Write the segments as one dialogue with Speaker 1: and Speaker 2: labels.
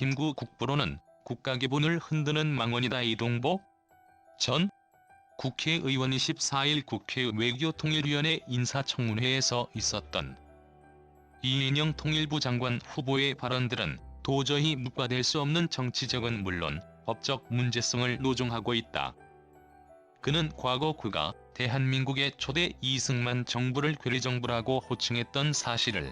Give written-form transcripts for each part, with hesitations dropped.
Speaker 1: 김구 국부로는 국가기본을 흔드는 망언이다. 이동복 전 국회의원 24일 국회 외교통일위원회 인사청문회에서 있었던 이인영 통일부 장관 후보의 발언들은 도저히 묵과될 수 없는 정치적은 물론 법적 문제성을 노정하고 있다. 그는 과거 그가 대한민국의 초대 이승만 정부를 괴뢰정부라고 호칭했던 사실을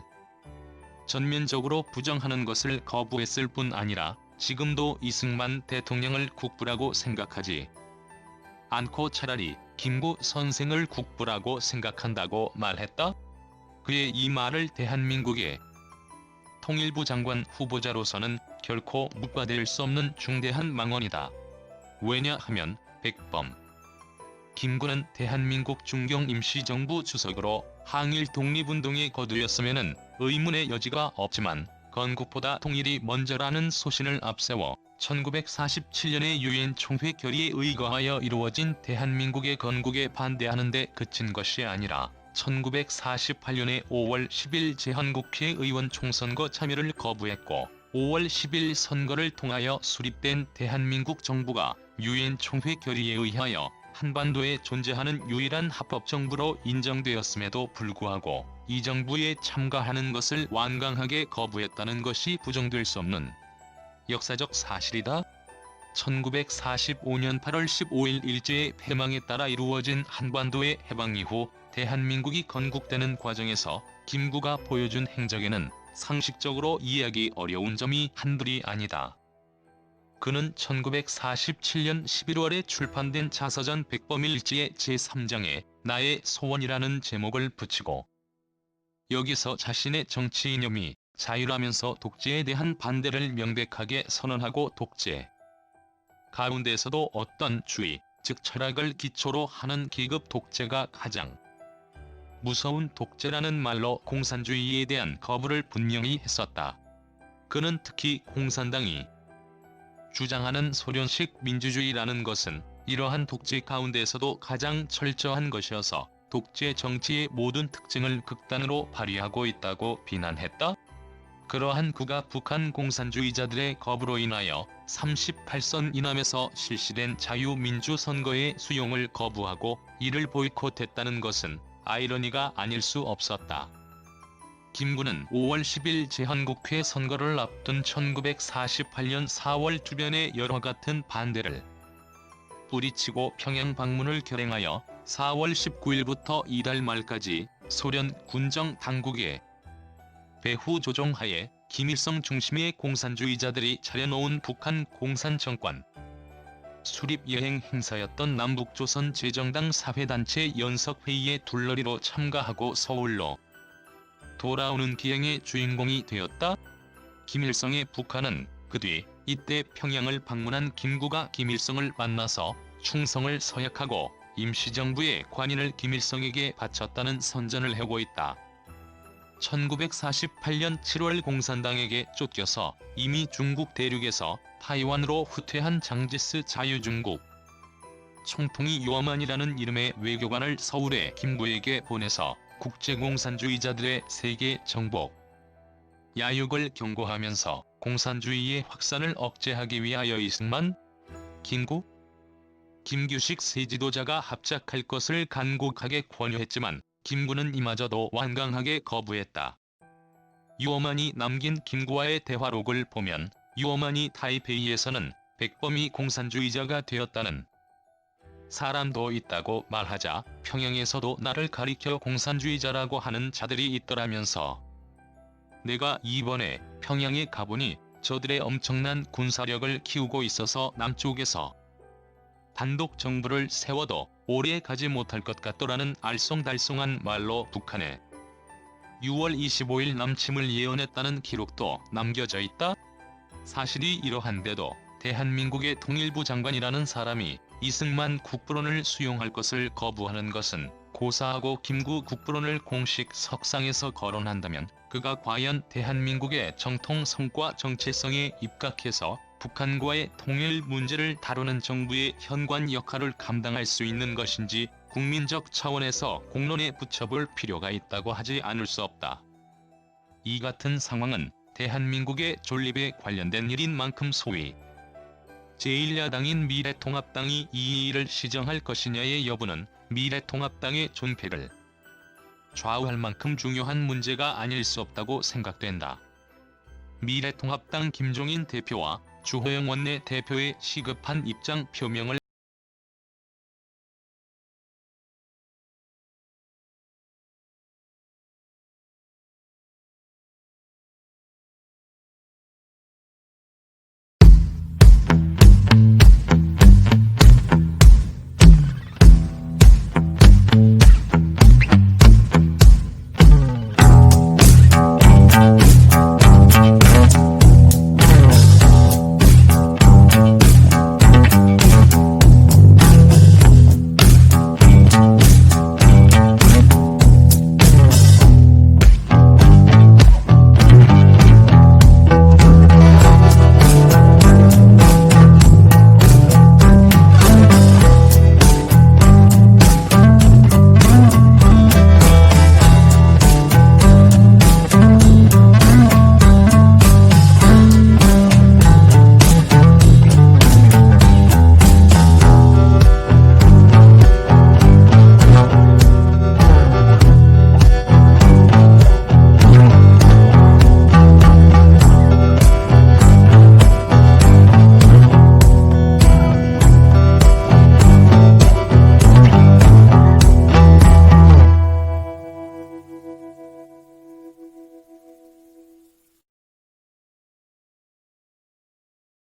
Speaker 1: 전면적으로 부정하는 것을 거부했을 뿐 아니라 지금도 이승만 대통령을 국부라고 생각하지 않고 차라리 김구 선생을 국부라고 생각한다고 말했다. 그의 이 말을 대한민국의 통일부 장관 후보자로서는 결코 묵과될 수 없는 중대한 망언이다. 왜냐하면 백범 김구는 대한민국 중경 임시정부 주석으로 항일 독립운동에 거두였으면 의문의 여지가 없지만 건국보다 통일이 먼저라는 소신을 앞세워 1947년의 유엔 총회 결의에 의거하여 이루어진 대한민국의 건국에 반대하는 데 그친 것이 아니라 1948년에 5월 10일 제한국회의원 총선거 참여를 거부했고 5월 10일 선거를 통하여 수립된 대한민국 정부가 유엔 총회 결의에 의하여 한반도에 존재하는 유일한 합법정부로 인정되었음에도 불구하고 이 정부에 참가하는 것을 완강하게 거부했다는 것이 부정될 수 없는 역사적 사실이다. 1945년 8월 15일 일제의 패망에 따라 이루어진 한반도의 해방 이후 대한민국이 건국되는 과정에서 김구가 보여준 행적에는 상식적으로 이해하기 어려운 점이 한둘이 아니다. 그는 1947년 11월에 출판된 자서전 백범일지의 제3장에 나의 소원이라는 제목을 붙이고 여기서 자신의 정치 이념이 자유라면서 독재에 대한 반대를 명백하게 선언하고 독재 가운데서도 어떤 주의, 즉 철학을 기초로 하는 기급 독재가 가장 무서운 독재라는 말로 공산주의에 대한 거부를 분명히 했었다. 그는 특히 공산당이 주장하는 소련식 민주주의라는 것은 이러한 독재 가운데서도 가장 철저한 것이어서 독재 정치의 모든 특징을 극단으로 발휘하고 있다고 비난했다. 그러한 그가 북한 공산주의자들의 거부로 인하여 38선 이남에서 실시된 자유민주선거의 수용을 거부하고 이를 보이콧했다는 것은 아이러니가 아닐 수 없었다. 김구는 5월 10일 제한국회 선거를 앞둔 1948년 4월 주변의 여러 같은 반대를 뿌리치고 평양 방문을 결행하여 4월 19일부터 이달 말까지 소련 군정 당국의 배후 조종하에 김일성 중심의 공산주의자들이 차려놓은 북한 공산정권 수립여행 행사였던 남북조선 제정당 사회단체 연석회의에 둘러리로 참가하고 서울로 돌아오는 기행의 주인공이 되었다. 김일성의 북한은 그 뒤 이때 평양을 방문한 김구가 김일성을 만나서 충성을 서약하고 임시정부의 관인을 김일성에게 바쳤다는 선전을 하고 있다. 1948년 7월 공산당에게 쫓겨서 이미 중국 대륙에서 타이완으로 후퇴한 장제스 자유중국 총통이 요만이라는 이름의 외교관을 서울에 김구에게 보내서 국제공산주의자들의 세계 정복, 야육을 경고하면서 공산주의의 확산을 억제하기 위하여 이승만, 김구, 김규식 세 지도자가 합작할 것을 간곡하게 권유했지만 김구는 이마저도 완강하게 거부했다. 유어만이 남긴 김구와의 대화록을 보면 유어만이 타이페이에서는 백범이 공산주의자가 되었다는 사람도 있다고 말하자 평양에서도 나를 가리켜 공산주의자라고 하는 자들이 있더라면서 내가 이번에 평양에 가보니 저들의 엄청난 군사력을 키우고 있어서 남쪽에서 단독 정부를 세워도 오래 가지 못할 것 같더라는 알쏭달쏭한 말로 북한에 6월 25일 남침을 예언했다는 기록도 남겨져 있다. 사실이 이러한데도 대한민국의 통일부 장관이라는 사람이 이승만 국부론을 수용할 것을 거부하는 것은 고사하고 김구 국부론을 공식 석상에서 거론한다면 그가 과연 대한민국의 정통성과 정체성에 입각해서 북한과의 통일 문제를 다루는 정부의 현관 역할을 감당할 수 있는 것인지 국민적 차원에서 공론에 붙여볼 필요가 있다고 하지 않을 수 없다. 이 같은 상황은 대한민국의 존립에 관련된 일인 만큼 소위 제1야당인 미래통합당이 이 일을 시정할 것이냐의 여부는 미래통합당의 존폐를 좌우할 만큼 중요한 문제가 아닐 수 없다고 생각된다. 미래통합당 김종인 대표와 주호영 원내대표의 시급한 입장 표명을